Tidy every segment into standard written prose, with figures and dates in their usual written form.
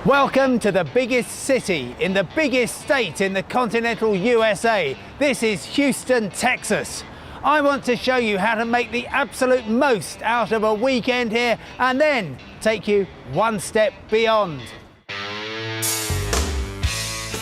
Welcome to the biggest city in the biggest state in the continental USA. This is Houston, Texas. I want to show you how to make the absolute most out of a weekend here and then take you one step beyond.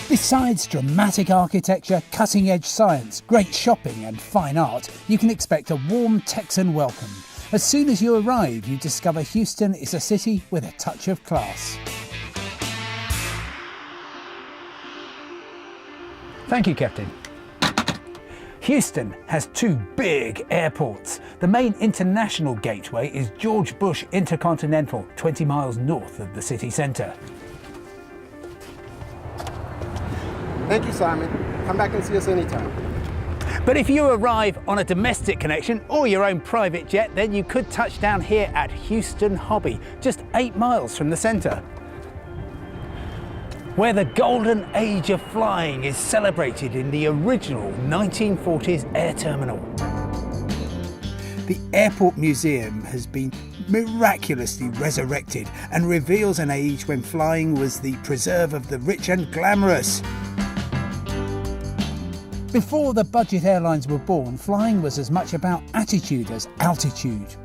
Besides dramatic architecture, cutting-edge science, great shopping and fine art, you can expect a warm Texan welcome. As soon as you arrive, you discover Houston is a city with a touch of class. Thank you, Captain. Houston has two big airports. The main international gateway is George Bush Intercontinental, 20 miles north of the city centre. Thank you, Simon. Come back and see us anytime. But if you arrive on a domestic connection or your own private jet, then you could touch down here at Houston Hobby, just 8 miles from the centre, where the golden age of flying is celebrated in the original 1940s air terminal. The Airport Museum has been miraculously resurrected and reveals an age when flying was the preserve of the rich and glamorous. Before the budget airlines were born, flying was as much about attitude as altitude.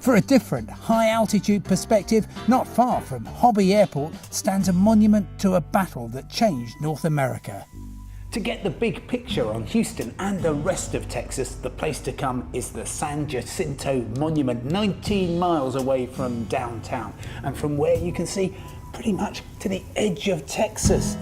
For a different, high-altitude perspective, not far from Hobby Airport stands a monument to a battle that changed North America. To get the big picture on Houston and the rest of Texas, the place to come is the San Jacinto Monument, 19 miles away from downtown, and from where you can see pretty much to the edge of Texas.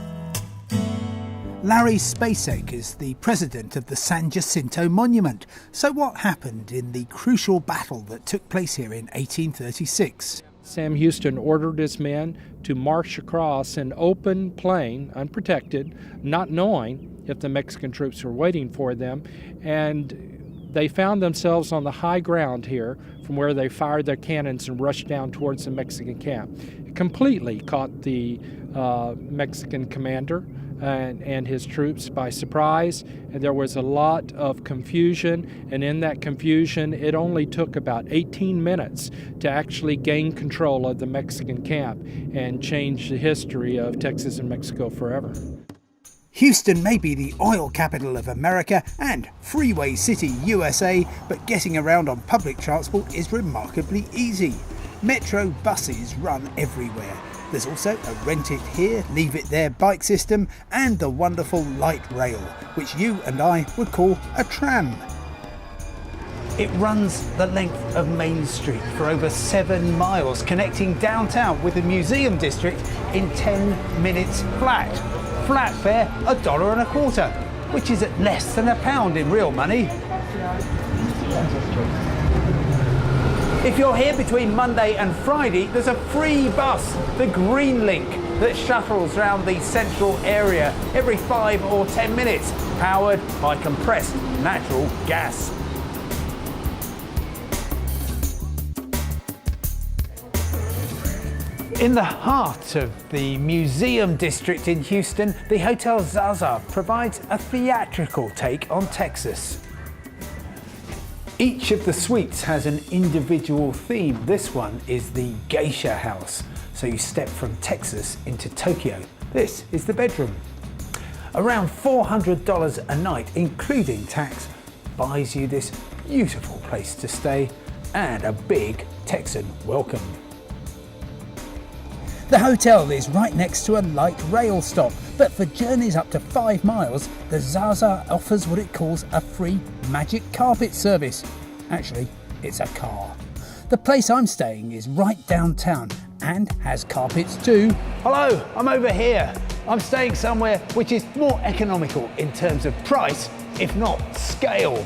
Larry Spacek is the president of the San Jacinto Monument. So what happened in the crucial battle that took place here in 1836? Sam Houston ordered his men to march across an open plain, unprotected, not knowing if the Mexican troops were waiting for them, and they found themselves on the high ground here from where they fired their cannons and rushed down towards the Mexican camp. It completely caught the Mexican commander and his troops by surprise, and there was a lot of confusion, and in that confusion it only took about 18 minutes to actually gain control of the Mexican camp and change the history of Texas and Mexico forever. Houston may be the oil capital of America and Freeway City, USA, but getting around on public transport is remarkably easy. Metro buses run everywhere. There's also a rent it here, leave it there bike system and the wonderful light rail, which you and I would call a tram. It runs the length of Main Street for over 7 miles, connecting downtown with the museum district in 10 minutes flat. Flat fare, $1.25, which is at less than £1 in real money. If you're here between Monday and Friday, there's a free bus, the Green Link, that shuttles around the central area every 5 or 10 minutes, powered by compressed natural gas. In the heart of the museum district in Houston, the Hotel Zaza provides a theatrical take on Texas. Each of the suites has an individual theme. This one is the Geisha House. So you step from Texas into Tokyo. This is the bedroom. Around $400 a night, including tax, buys you this beautiful place to stay and a big Texan welcome. The hotel is right next to a light rail stop, but for journeys up to 5 miles, the Zaza offers what it calls a free magic carpet service. Actually, it's a car. The place I'm staying is right downtown and has carpets too. Hello, I'm over here. I'm staying somewhere which is more economical in terms of price, if not scale.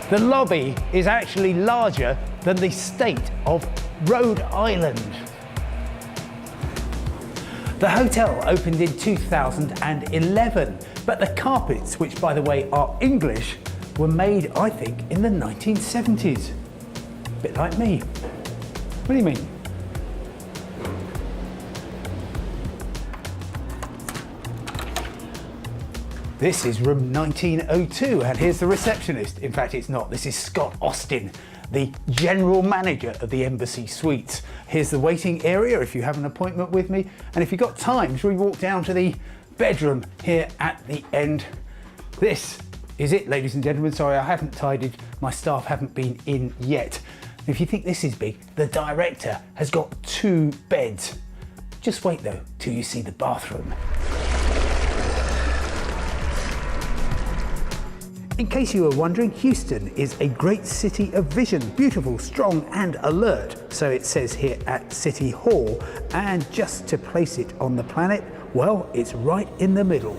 The lobby is actually larger than the state of Rhode Island. The hotel opened in 2011, but the carpets, which by the way are English, were made, I think, in the 1970s. A bit like me. What do you mean? This is room 1902, and here's the receptionist. In fact, it's not. This is Scott Austin. the general manager of the Embassy Suites. Here's the waiting area if you have an appointment with me, and if you've got time, shall we walk down to the bedroom here at the end? This is it, ladies and gentlemen. Sorry, I haven't tidied, my staff haven't been in yet. If you think this is big, the director has got 2 beds. Just wait though till you see the bathroom. In case you were wondering, Houston is a great city of vision, beautiful, strong and alert, so it says here at City Hall. And just to place it on the planet, well, it's right in the middle.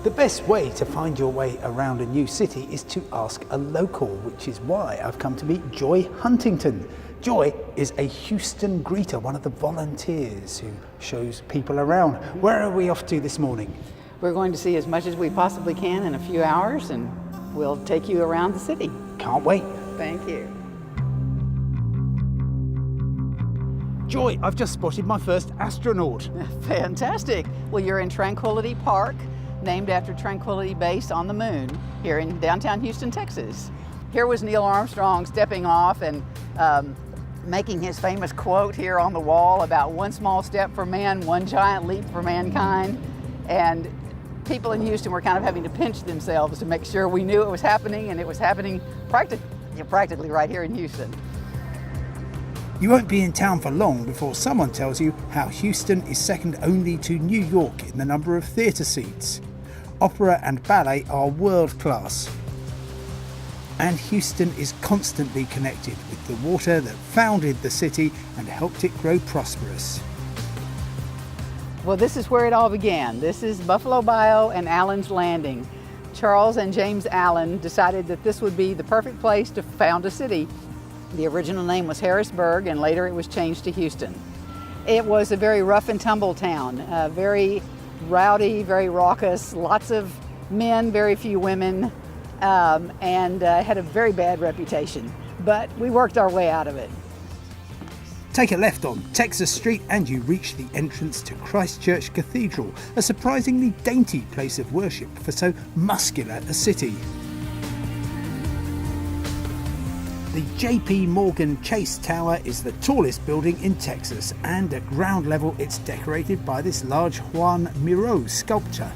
The best way to find your way around a new city is to ask a local, which is why I've come to meet Joy Huntington. Joy is a Houston greeter, one of the volunteers who shows people around. Where are we off to this morning? We're going to see as much as we possibly can in a few hours, and we'll take you around the city. Can't wait. Thank you. Joy, I've just spotted my first astronaut. Fantastic. Well, you're in Tranquility Park, named after Tranquility Base on the moon, here in downtown Houston, Texas. Here was Neil Armstrong stepping off and making his famous quote here on the wall about one small step for man, one giant leap for mankind. And people in Houston were kind of having to pinch themselves to make sure we knew it was happening, and it was happening practically right here in Houston. You won't be in town for long before someone tells you how Houston is second only to New York in the number of theatre seats. Opera and ballet are world class. And Houston is constantly connected with the water that founded the city and helped it grow prosperous. Well, this is where it all began. This is Buffalo Bayou and Allen's Landing. Charles and James Allen decided that this would be the perfect place to found a city. The original name was Harrisburg, and later it was changed to Houston. It was a very rough and tumble town, very rowdy, very raucous, lots of men, very few women, and had a very bad reputation. But we worked our way out of it. Take a left on Texas Street and you reach the entrance to Christ Church Cathedral, a surprisingly dainty place of worship for so muscular a city. The JP Morgan Chase Tower is the tallest building in Texas, and at ground level it's decorated by this large Juan Miró sculpture.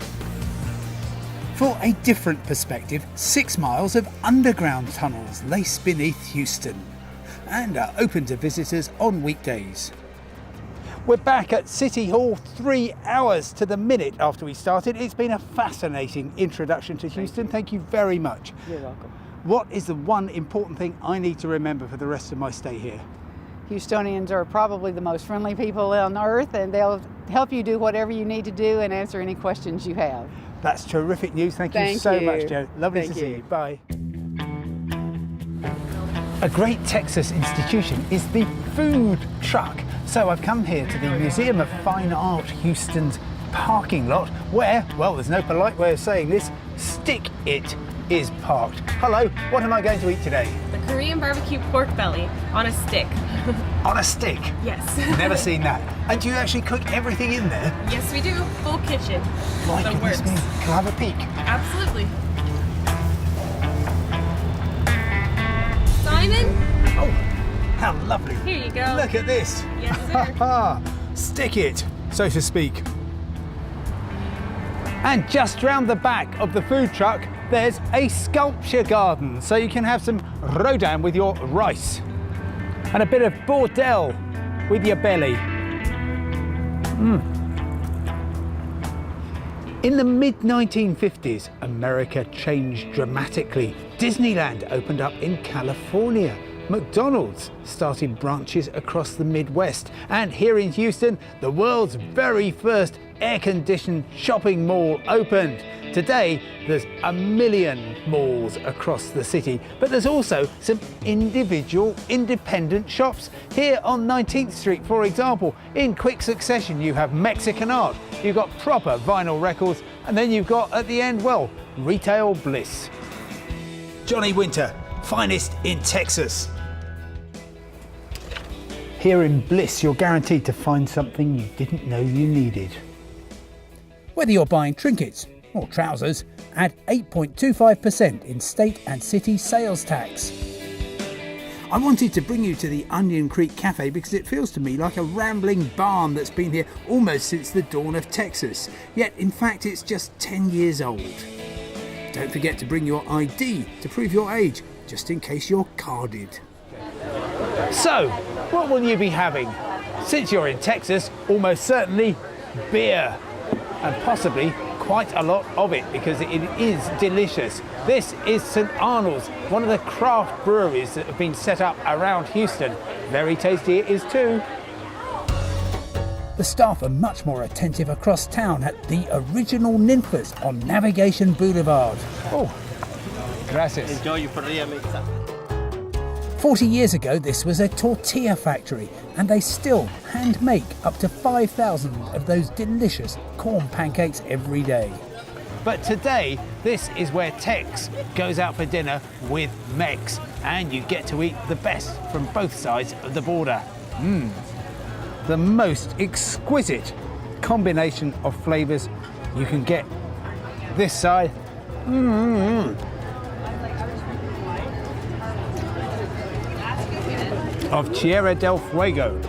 For a different perspective, 6 miles of underground tunnels lace beneath Houston and are open to visitors on weekdays. We're back at City Hall 3 hours to the minute after we started. It's been a fascinating introduction to Houston. Thank you very much. You're welcome. What is the one important thing I need to remember for the rest of my stay here? Houstonians are probably the most friendly people on earth, and they'll help you do whatever you need to do and answer any questions you have. That's terrific news. Thank you so much, Joe. Lovely to see you. Bye. A great Texas institution is the food truck. So I've come here to the Museum of Fine Art Houston's parking lot where, well, there's no polite way of saying this, Stick It is parked. Hello, what am I going to eat today? The Korean barbecue pork belly on a stick. On a stick? Yes. Never seen that. And do you actually cook everything in there? Yes, we do. Full kitchen. My So goodness me. Can I have a peek? Absolutely. Simon? Oh, how lovely. Here you go. Look at this. Yes, sir. Stick it, so to speak. And just round the back of the food truck, there's a sculpture garden, so you can have some Rodin with your rice and a bit of Bordel with your belly. In the mid-1950s, America changed dramatically. Disneyland opened up in California. McDonald's started branches across the Midwest. And here in Houston, the world's very first air-conditioned shopping mall opened. Today, there's 1 million malls across the city, but there's also some individual independent shops. Here on 19th Street, for example, in quick succession, you have Mexican art, you've got proper vinyl records, and then you've got, at the end, well, retail bliss. Johnny Winter, finest in Texas. Here in Bliss, you're guaranteed to find something you didn't know you needed. Whether you're buying trinkets or trousers, add 8.25% in state and city sales tax. I wanted to bring you to the Onion Creek Cafe because it feels to me like a rambling barn that's been here almost since the dawn of Texas. Yet, in fact, it's just 10 years old. Don't forget to bring your ID to prove your age, just in case you're carded. So, what will you be having? Since you're in Texas, almost certainly beer. And possibly quite a lot of it because it is delicious. This is St. Arnold's, one of the craft breweries that have been set up around Houston. Very tasty it is too. The staff are much more attentive across town at the original Ninfas on Navigation Boulevard. Oh, gracias. Enjoy your tortilla mix. 40 years ago, this was a tortilla factory, and they still hand make up to 5,000 of those delicious corn pancakes every day. But today, this is where Tex goes out for dinner with Mex, and you get to eat the best from both sides of the border. The most exquisite combination of flavours you can get this side. Of Tierra del Fuego.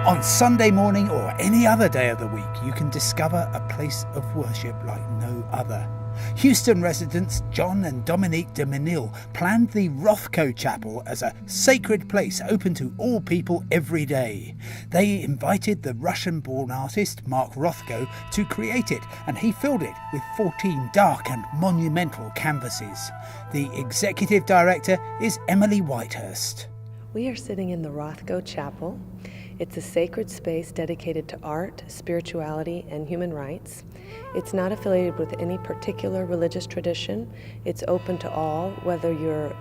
On Sunday morning or any other day of the week, you can discover a place of worship like no other. Houston residents John and Dominique de Manila planned the Rothko Chapel as a sacred place open to all people every day. They invited the Russian-born artist Mark Rothko to create it, and he filled it with 14 dark and monumental canvases. The executive director is Emily Whitehurst. We are sitting in the Rothko Chapel. It's a sacred space dedicated to art, spirituality, and human rights. It's not affiliated with any particular religious tradition. It's open to all, whether you're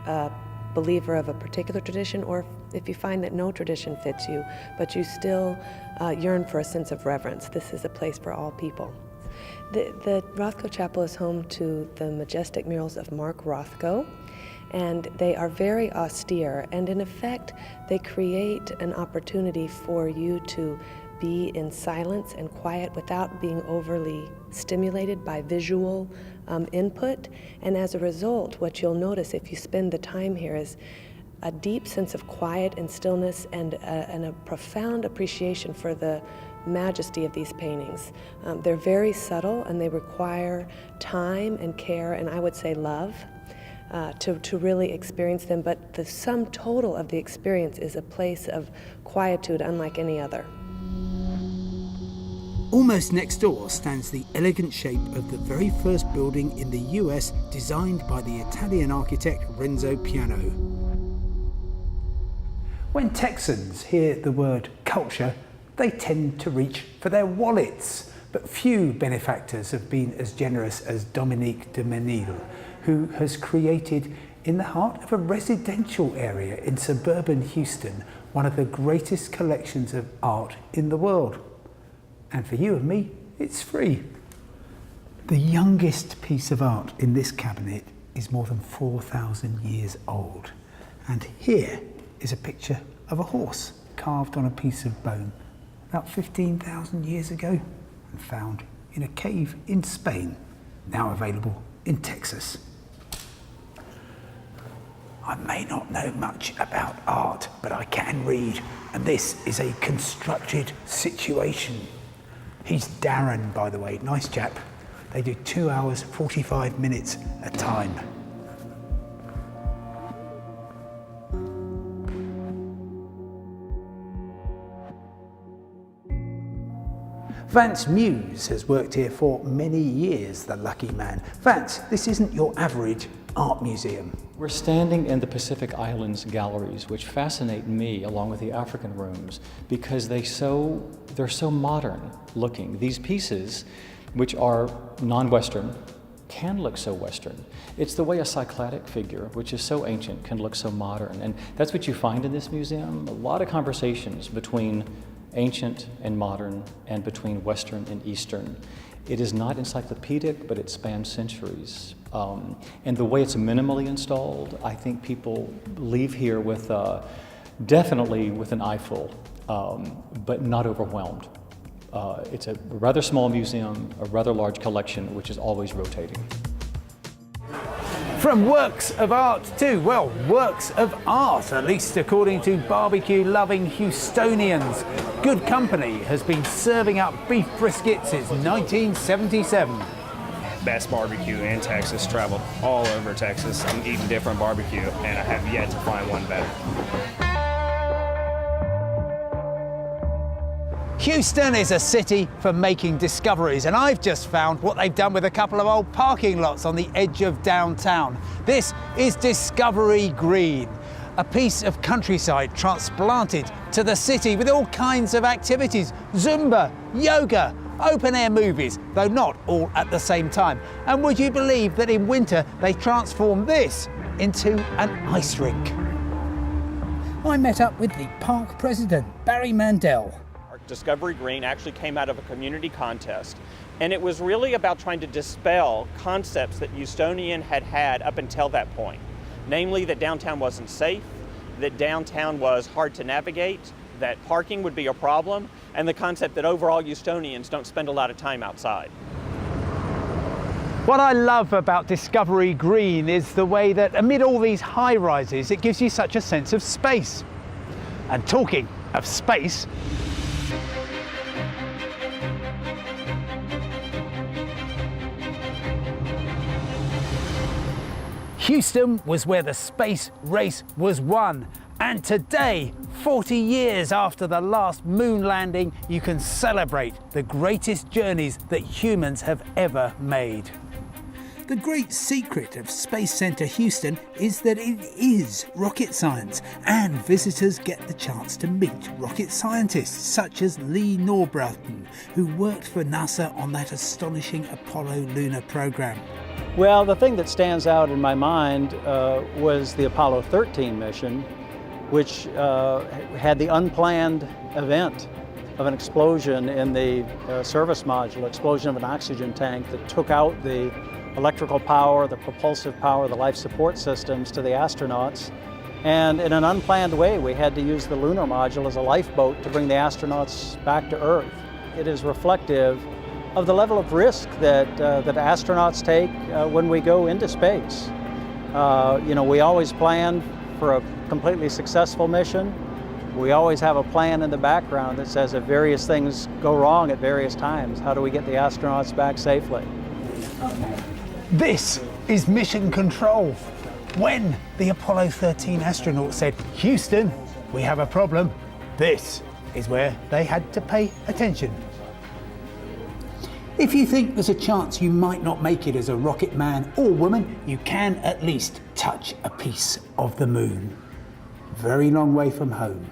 a believer of a particular tradition or if you find that no tradition fits you, but you still yearn for a sense of reverence. This is a place for all people. The Rothko Chapel is home to the majestic murals of Mark Rothko, and they are very austere, and in effect they create an opportunity for you to be in silence and quiet without being overly stimulated by visual input. And as a result, what you'll notice if you spend the time here is a deep sense of quiet and stillness and a profound appreciation for the majesty of these paintings. They're very subtle and they require time and care, and I would say love, to really experience them, but the sum total of the experience is a place of quietude unlike any other. Almost next door stands the elegant shape of the very first building in the US designed by the Italian architect Renzo Piano. When Texans hear the word culture, they tend to reach for their wallets, but few benefactors have been as generous as Dominique de Manila, who has created, in the heart of a residential area in suburban Houston, one of the greatest collections of art in the world. And for you and me, it's free. The youngest piece of art in this cabinet is more than 4,000 years old. And here is a picture of a horse carved on a piece of bone about 15,000 years ago and found in a cave in Spain, now available in Texas. I may not know much about art, but I can read, and this is a constructed situation. He's Darren, by the way, nice chap. They do 2 hours, 45 minutes a time. Vance Muse has worked here for many years, the lucky man. Vance, this isn't your average art museum. We're standing in the Pacific Islands galleries, which fascinate me along with the African rooms because they're so modern looking. These pieces, which are non-Western, can look so Western. It's the way a Cycladic figure, which is so ancient, can look so modern. And that's what you find in this museum, a lot of conversations between ancient and modern, and between Western and Eastern. It is not encyclopedic, but it spans centuries. And the way it's minimally installed, I think people leave here with definitely with an eyeful, but not overwhelmed. It's a rather small museum, a rather large collection, which is always rotating. From works of art to, well, works of art, at least according to barbecue-loving Houstonians. Good Company has been serving up beef brisket since 1977. Best barbecue in Texas, traveled all over Texas. I'm eating different barbecue, and I have yet to find one better. Houston is a city for making discoveries, and I've just found what they've done with a couple of old parking lots on the edge of downtown. This is Discovery Green, a piece of countryside transplanted to the city with all kinds of activities, Zumba, yoga, open-air movies, though not all at the same time. And would you believe that in winter they transform this into an ice rink? I met up with the park president, Barry Mandel. Discovery Green actually came out of a community contest, and it was really about trying to dispel concepts that Houstonian had had up until that point. Namely, that downtown wasn't safe, that downtown was hard to navigate, that parking would be a problem, and the concept that overall Houstonians don't spend a lot of time outside. What I love about Discovery Green is the way that amid all these high rises, it gives you such a sense of space. And talking of space, Houston was where the space race was won. And today, 40 years after the last moon landing, you can celebrate the greatest journeys that humans have ever made. The great secret of Space Center Houston is that it is rocket science, and visitors get the chance to meet rocket scientists such as Lee Norbrutton, who worked for NASA on that astonishing Apollo lunar program. Well, the thing that stands out in my mind was the Apollo 13 mission, which had the unplanned event of an explosion in the service module, explosion of an oxygen tank that took out the electrical power, the propulsive power, the life support systems to the astronauts. And in an unplanned way, we had to use the lunar module as a lifeboat to bring the astronauts back to Earth. It is reflective of the level of risk that astronauts take when we go into space. We always plan for a completely successful mission. We always have a plan in the background that says if various things go wrong at various times, how do we get the astronauts back safely? This is mission control. When the Apollo 13 astronauts said, "Houston, we have a problem," this is where they had to pay attention. If you think there's a chance you might not make it as a rocket man or woman, you can at least touch a piece of the moon. Very long way from home.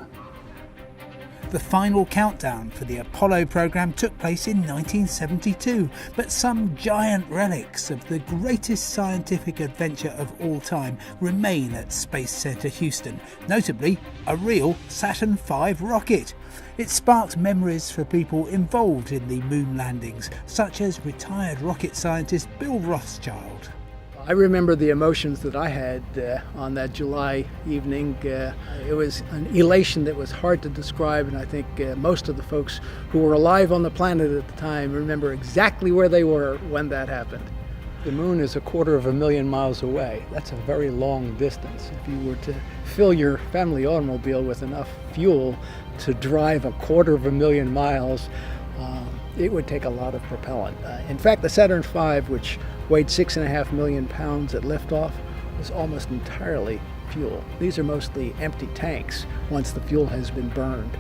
The final countdown for the Apollo program took place in 1972, but some giant relics of the greatest scientific adventure of all time remain at Space Center Houston, notably a real Saturn V rocket. It sparked memories for people involved in the moon landings, such as retired rocket scientist Bill Rothschild. I remember the emotions that I had on that July evening. It was an elation that was hard to describe, and I think most of the folks who were alive on the planet at the time remember exactly where they were when that happened. The moon is 250,000 miles away. That's a very long distance. If you were to fill your family automobile with enough fuel to drive 250,000 miles, it would take a lot of propellant. In fact, the Saturn V, which weighed 6.5 million pounds at liftoff, was almost entirely fuel. These are mostly empty tanks once the fuel has been burned.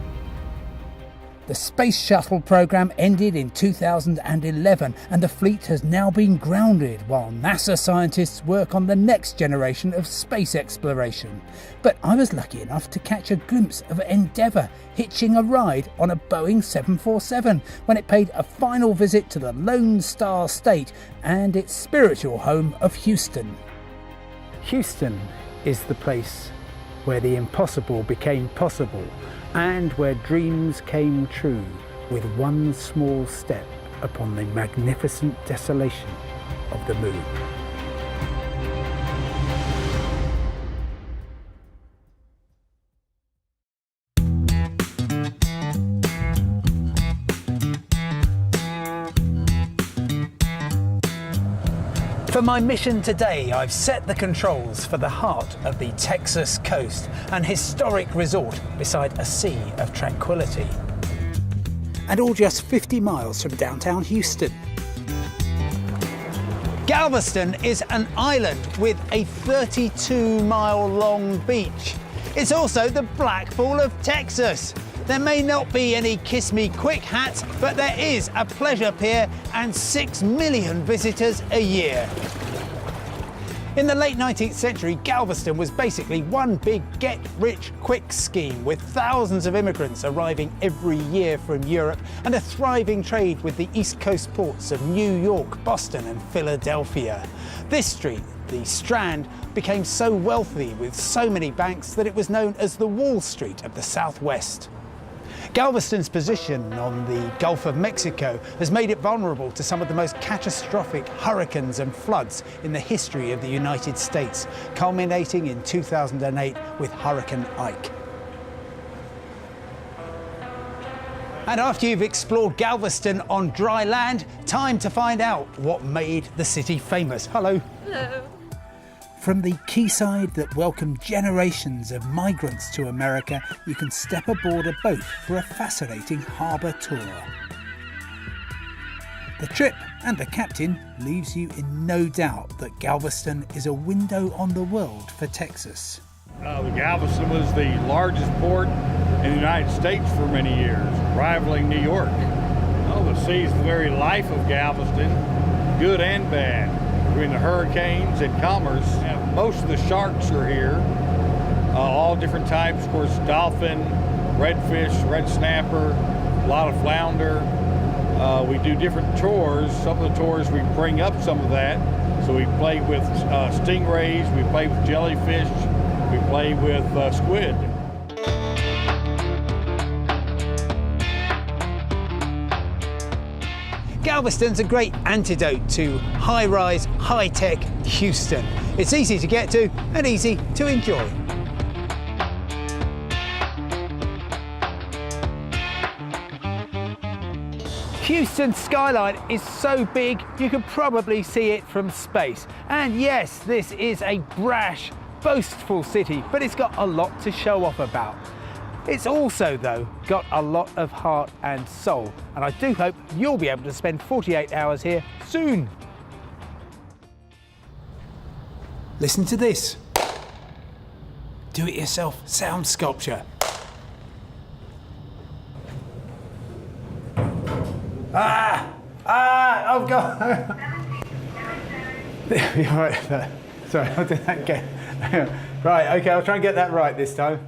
The Space Shuttle program ended in 2011, and the fleet has now been grounded while NASA scientists work on the next generation of space exploration. But I was lucky enough to catch a glimpse of Endeavour hitching a ride on a Boeing 747 when it paid a final visit to the Lone Star State and its spiritual home of Houston. Houston is the place where the impossible became possible, and where dreams came true with one small step upon the magnificent desolation of the moon. For my mission today, I've set the controls for the heart of the Texas coast, an historic resort beside a sea of tranquility. And all just 50 miles from downtown Houston. Galveston is an island with a 32-mile-long beach. It's also the Black Ball of Texas. There may not be any Kiss Me Quick hats, but there is a pleasure pier and 6 million visitors a year. In the late 19th century, Galveston was basically one big get-rich-quick scheme, with thousands of immigrants arriving every year from Europe and a thriving trade with the East Coast ports of New York, Boston and Philadelphia. This street, the Strand, became so wealthy with so many banks that it was known as the Wall Street of the Southwest. Galveston's position on the Gulf of Mexico has made it vulnerable to some of the most catastrophic hurricanes and floods in the history of the United States, culminating in 2008 with Hurricane Ike. And after you've explored Galveston on dry land, time to find out what made the city famous. Hello. Hello. From the quayside that welcomed generations of migrants to America, you can step aboard a boat for a fascinating harbour tour. The trip and the captain leaves you in no doubt that Galveston is a window on the world for Texas. The Galveston was the largest port in the United States for many years, rivaling New York. The sea is the very life of Galveston, good and bad. Between the hurricanes and commerce, most of the sharks are here, all different types, of course, dolphin, redfish, red snapper, a lot of flounder. We do different tours. Some of the tours we bring up some of that. So we play with stingrays, we play with jellyfish, we play with squid. Galveston's a great antidote to high-rise, high-tech Houston. It's easy to get to and easy to enjoy. Houston's skyline is so big you could probably see it from space. And yes, this is a brash, boastful city, but it's got a lot to show off about. It's also, though, got a lot of heart and soul, and I do hope you'll be able to spend 48 hours here soon. Listen to this. Do-it-yourself sound sculpture. Oh God! You're right. Sorry, I'll do that again. Right, okay, I'll try and get that right this time.